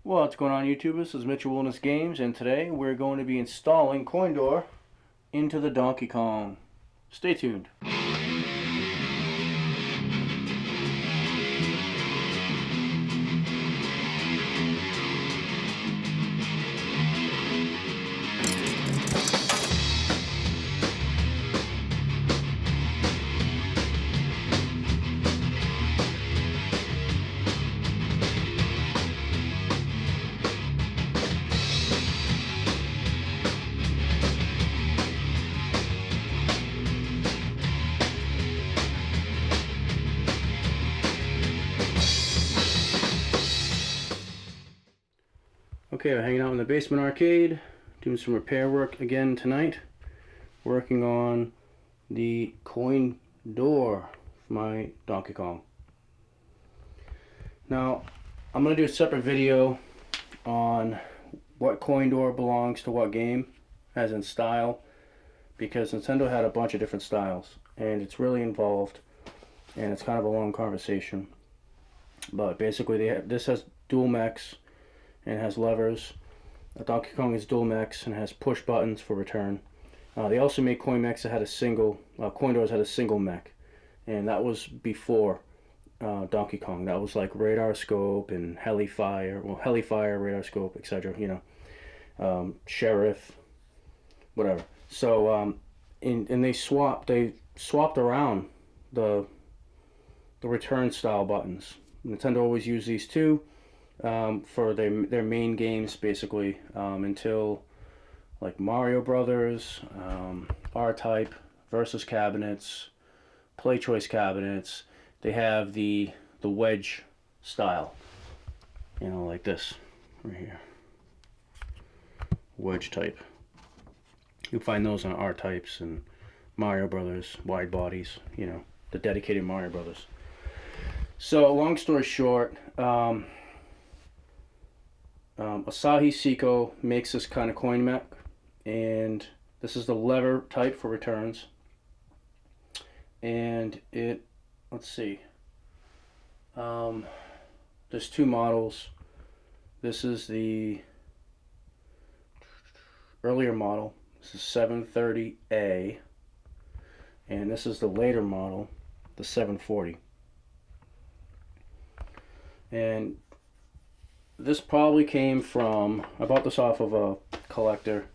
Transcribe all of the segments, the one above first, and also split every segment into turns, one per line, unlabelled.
What's going on, YouTube? This is Mitchell Wilderness Games, and today we're going to be installing CoinDoor into the Donkey Kong. Stay tuned. Okay, we're hanging out in the basement arcade, doing some repair work again tonight. Working on the coin door for my Donkey Kong. Now, I'm going to do a separate video on what coin door belongs to what game, as in style, because Nintendo had a bunch of different styles, and it's really involved, and it's kind of a long conversation. But basically, this has dual mechs and has levers. Donkey Kong is dual mechs and has push buttons for return. They also made coin mechs that had a single, coin doors had a single mech, and that was before Donkey Kong. That was like Radar Scope and Hellfire, Radar Scope, etc. You know, Sheriff, whatever. So, and they swapped around the return style buttons. Nintendo always used these two for their main games, basically, until like Mario Brothers, R-Type, Versus cabinets, Play Choice cabinets. They have the wedge style, you know, like this right here, wedge type. You'll find those on R-Types and Mario Brothers, wide bodies, you know, the dedicated Mario Brothers. So, long story short, Asahi Seiko makes this kind of coin mech, and this is the lever type for returns. And let's see, there's two models. This is the earlier model. This is 730A, and this is the later model, the 740. And this probably came from, I bought this off of a collector,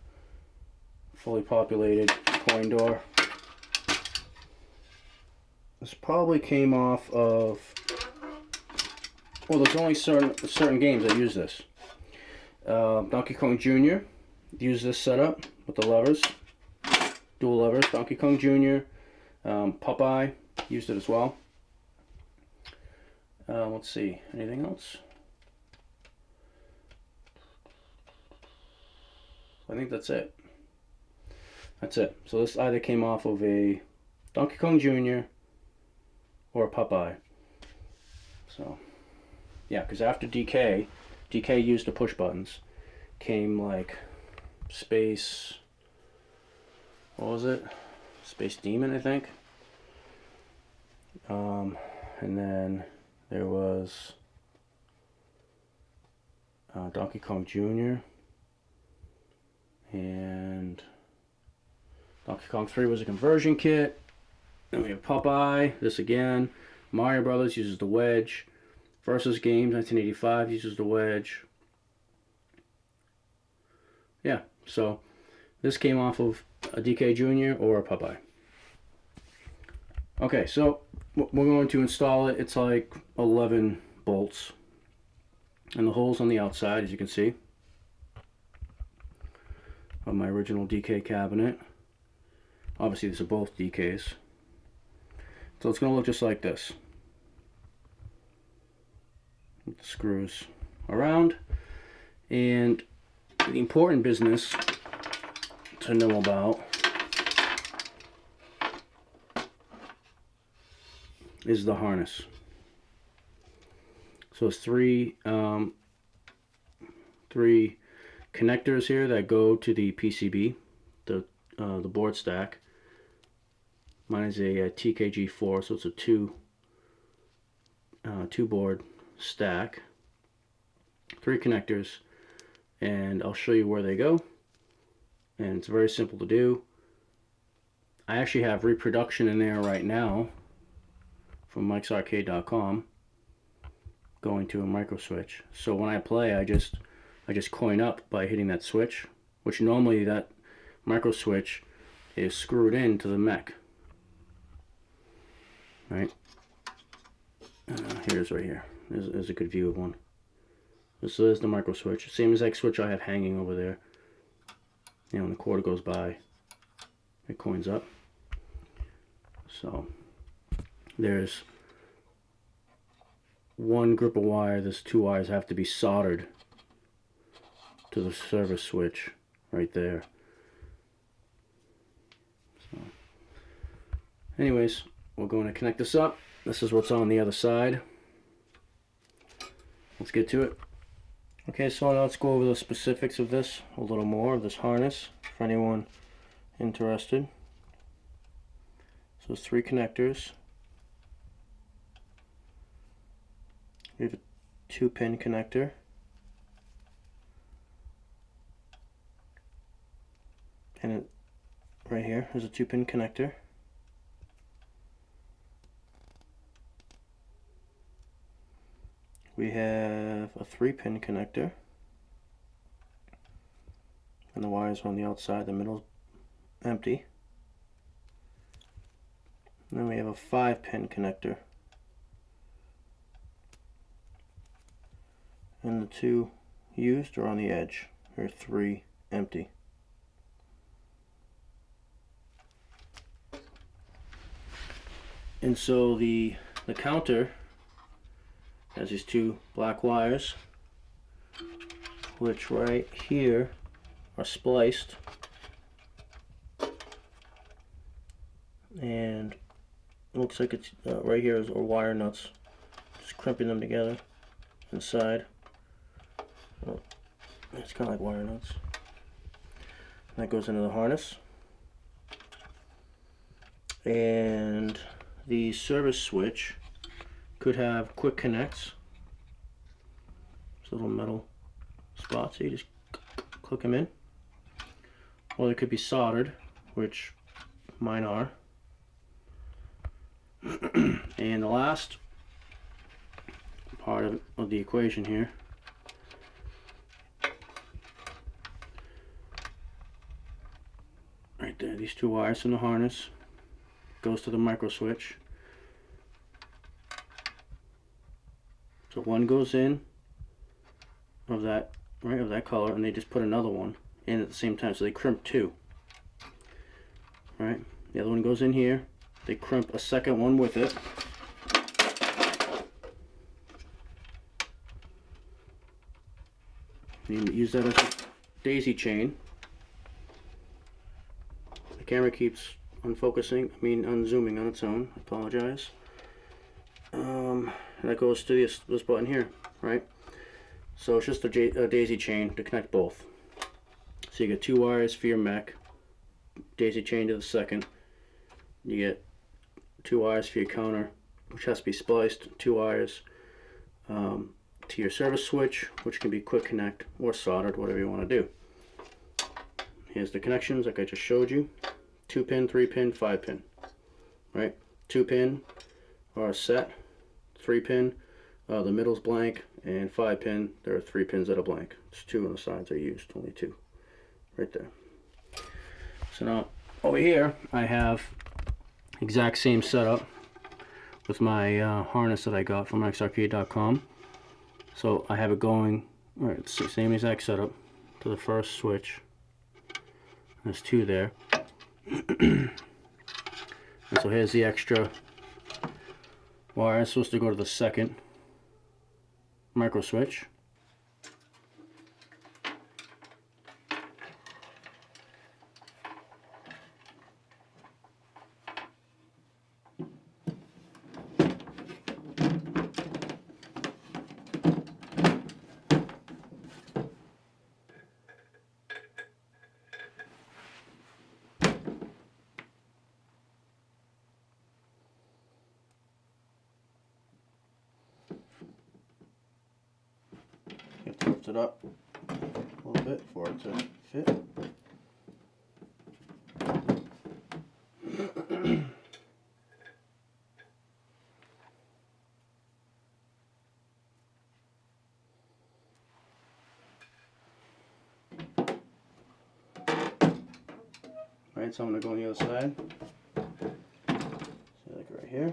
fully populated coin door. This probably came off of, well, there's only certain games that use this. Donkey Kong Jr. used this setup with the levers, dual levers. Donkey Kong Jr., Popeye used it as well. Let's see, anything else? I think that's it. That's it. So this either came off of a Donkey Kong Jr. or a Popeye. So, yeah, because after DK used the push buttons, came like Space, what was it? Space Demon, I think. And then there was Donkey Kong Jr. And Donkey Kong 3 was a conversion kit. Then we have Popeye, this again. Mario Brothers uses the wedge. Versus Games 1985 uses the wedge. Yeah, so this came off of a DK Jr. or a Popeye. Okay, so we're going to install it. It's like 11 bolts. And the holes on the outside, as you can see, of my original DK cabinet. Obviously, these are both DKs. So it's going to look just like this. With the screws around. And the important business to know about is the harness. So it's three connectors here that go to the PCB, the board stack. Mine is a TKG4, so it's a two board stack. 3 connectors, and I'll show you where they go. And it's very simple to do. I actually have reproduction in there right now from mikesarcade.com going to a micro switch. So when I play, I just coin up by hitting that switch, which normally that micro switch is screwed into the mech. Right? Here's right here. There's a good view of one. So there's the micro switch. Same exact switch I have hanging over there. You know, when the quarter goes by, it coins up. So there's one group of wire. There's 2 wires have to be soldered to the service switch right there. So anyways, we're going to connect this up. This is what's on the other side. Let's get to it. Okay, so now let's go over the specifics of this a little more, of this harness, for anyone interested. So it's 3 connectors. We have a 2-pin connector. And right here is a 2-pin connector. We have a 3-pin connector, and the wires are on the outside, the middle's empty. And then we have a 5-pin connector, and the 2 used are on the edge. There are 3 empty. And so the counter has these 2 black wires, which right here are spliced, and it looks like it's right here are wire nuts, just crimping them together inside. Well, it's kind of like wire nuts. That goes into the harness, and the service switch could have quick connects. It's little metal spots, so you just click them in. Or they could be soldered, which mine are. And the last part of the equation here right there, these 2 wires from the harness goes to the micro switch. So one goes in of that, right, of that color, and they just put another one in at the same time, so they crimp 2. Right? The other one goes in here, they crimp a second one with it. You use that as a daisy chain. The camera keeps unzooming on its own. I apologize. And that goes to this button here, right? So it's just a daisy chain to connect both. So you get 2 wires for your mech, daisy chain to the second. You get 2 wires for your counter, which has to be spliced, 2 wires to your service switch, which can be quick connect or soldered, whatever you want to do. Here's the connections like I just showed you. 2-pin, 3-pin, 5-pin, right? 2-pin are set. 3-pin, the middle's blank, and 5-pin, there are 3 pins that are blank. It's 2 on the sides are used, only 2, right there. So now over here I have exact same setup with my harness that I got from mikesarcade.com. So I have it going, right, it's the same exact setup to the first switch. There's 2 there. And so here's the extra wire. It's supposed to go to the second micro switch. lift it up a little bit for it to fit. Alright, so I'm going to go on the other side. So like right here.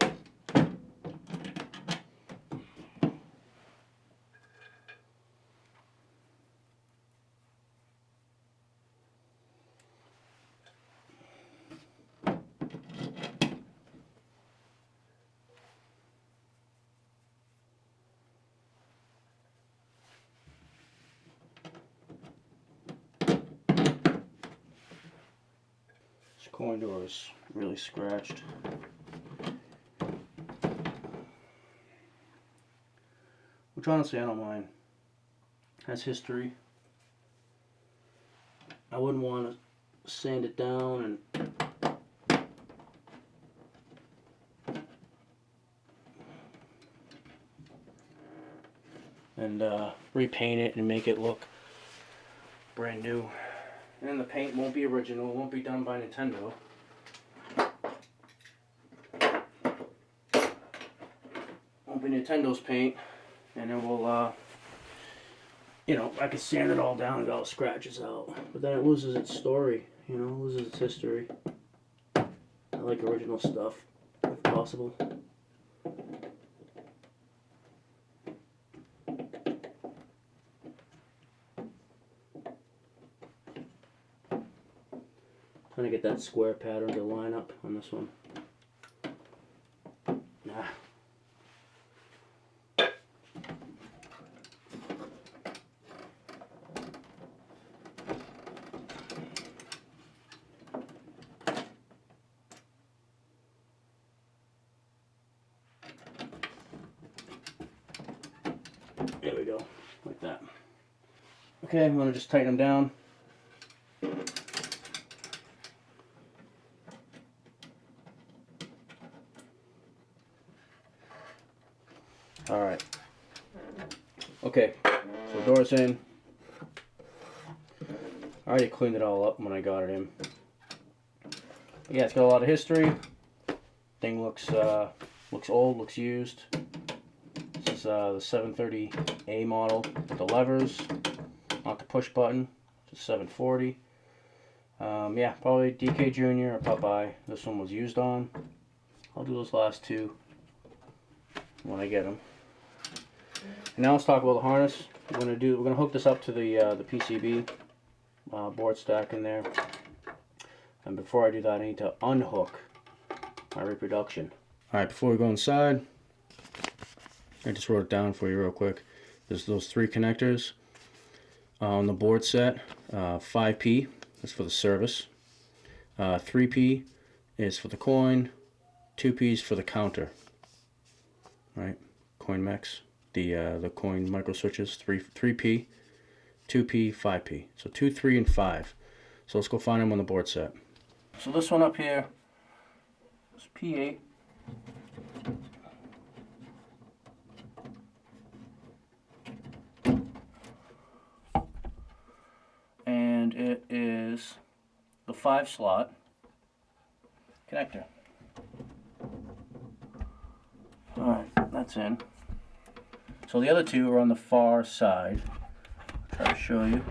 This coin door is really scratched. Which honestly I don't mind. Has history. I wouldn't want to sand it down and repaint it and make it look brand new. And the paint won't be original, it won't be done by Nintendo. Won't be Nintendo's paint, and then we'll, you know, I could sand it all down and get all the scratches out. But then it loses its story, you know, loses its history. I like original stuff, if possible. Trying to get that square pattern to line up on this one. Nah. There we go, like that. Okay, I'm gonna just tighten them down. Alright. Okay, so door's in. I already cleaned it all up when I got it in. Yeah, it's got a lot of history. Thing looks old, looks used. This is the 730A model with the levers, not the push button. It's a 740. Yeah, probably DK Jr. or Popeye. This one was used on. I'll do those last two when I get them. And now let's talk about the harness. We're gonna hook this up to the PCB board stack in there. And before I do that, I need to unhook my reproduction. All right, before we go inside, I just wrote it down for you real quick. There's those three connectors on the board set. 5P is for the service. 3P is for the coin. 2P is for the counter. Right, coin mechs. The coin micro switches. 3P, 2P, 5P. So 2, 3, and 5. So let's go find them on the board set. So this one up here is P8. And it is the 5-slot connector. Alright, that's in. So the other two are on the far side. I'll try to show you.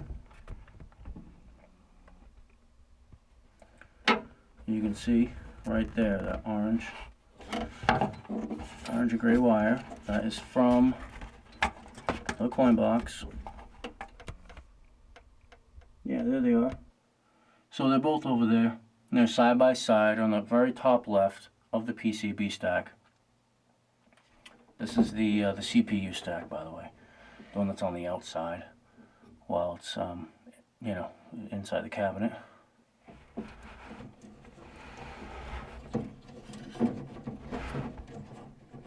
You can see right there that orange and gray wire. That is from the coin box. Yeah, there they are. So they're both over there. And they're side by side on the very top left of the PCB stack. This is the CPU stack, by the way, the one that's on the outside, while it's you know, inside the cabinet.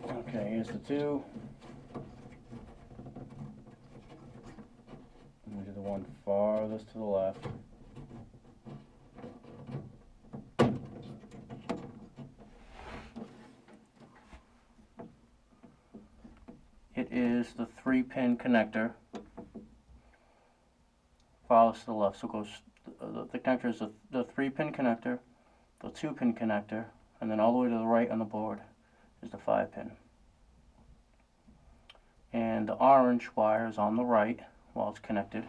Okay, here's the two. And we do the one farthest to the left. It is the 3-pin connector farthest to the left. So it goes, the connector is the 3-pin connector, the 2-pin connector, and then all the way to the right on the board is the 5-pin. And the orange wire is on the right while it's connected.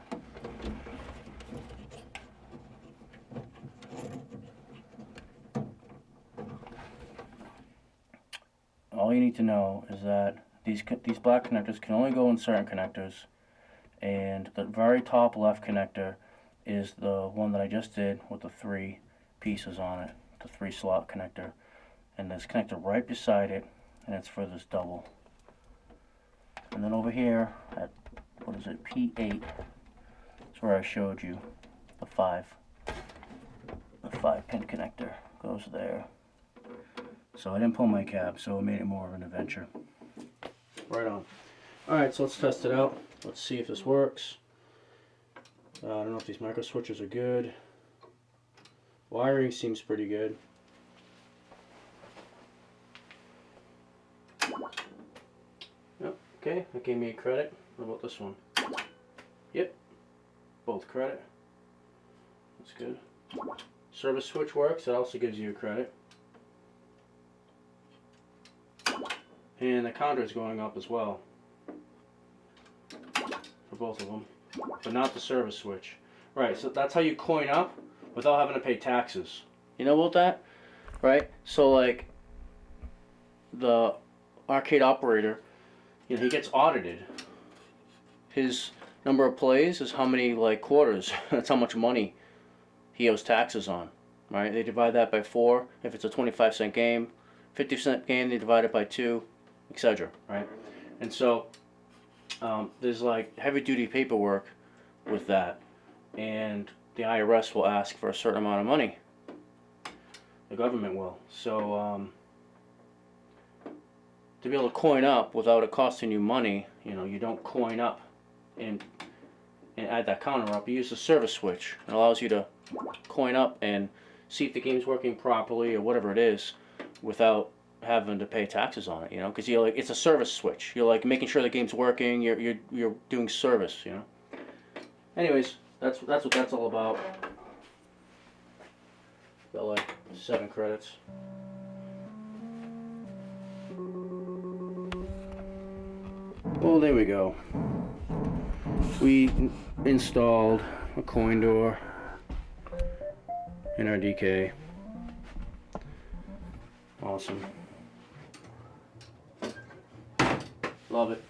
All you need to know is that these black connectors can only go in certain connectors, and the very top left connector is the one that I just did with the 3 pieces on it, the 3-slot connector, and there's a connector right beside it, and it's for this double. And then over here at, what is it, P8, that's where I showed you the 5-pin connector goes there. So I didn't pull my cab, so it made it more of an adventure. Right on. Alright, so let's test it out. Let's see if this works. I don't know if these micro switches are good. Wiring seems pretty good. Yep, okay, that gave me a credit. What about this one? Yep, both credit. That's good. Service switch works, that also gives you a credit. And the counter is going up as well for both of them, but not the service switch. Right, so that's how you coin up without having to pay taxes. You know about that? Right? So like the arcade operator, you know, he gets audited. His number of plays is how many like quarters. That's how much money he owes taxes on. Right? They divide that by 4 if it's a 25-cent game. 50-cent game, they divide it by 2, etc. Right? And so there's like heavy-duty paperwork with that, and the IRS will ask for a certain amount of money. The government will. So to be able to coin up without it costing you money, you know, you don't coin up and add that counter up. You use the service switch. It allows you to coin up and see if the game's working properly or whatever it is without having to pay taxes on it, you know, because you're like, it's a service switch. You're like making sure the game's working. You're doing service, you know. Anyways, that's what that's all about. Got like 7 credits. Well, there we go. We installed a coin door in our DK. Awesome. Love it.